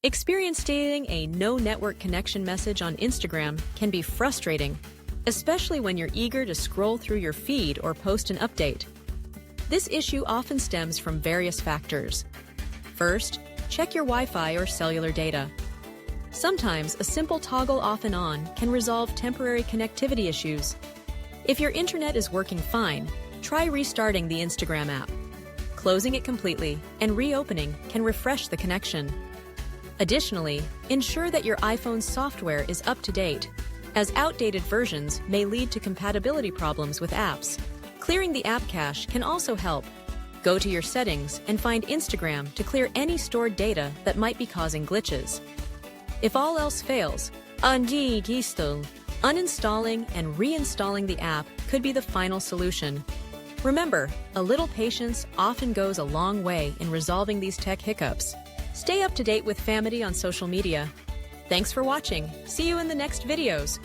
Experiencing a no network connection message on Instagram can be frustrating, especially when you're eager to scroll through your feed or post an update. This issue often stems from various factors. First, check your Wi-Fi or cellular data. Sometimes a simple toggle off and on can resolve temporary connectivity issues. If your internet is working fine, try restarting the Instagram app. Closing it completely and reopening can refresh the connection. Additionally, ensure that your iPhone's software is up to date, as outdated versions may lead to compatibility problems with apps. Clearing the app cache can also help. Go to your settings and find Instagram to clear any stored data that might be causing glitches. If all else fails, uninstalling and reinstalling the app could be the final solution. Remember, a little patience often goes a long way in resolving these tech hiccups. Stay up to date with Famety on social media. Thanks for watching. See you in the next videos.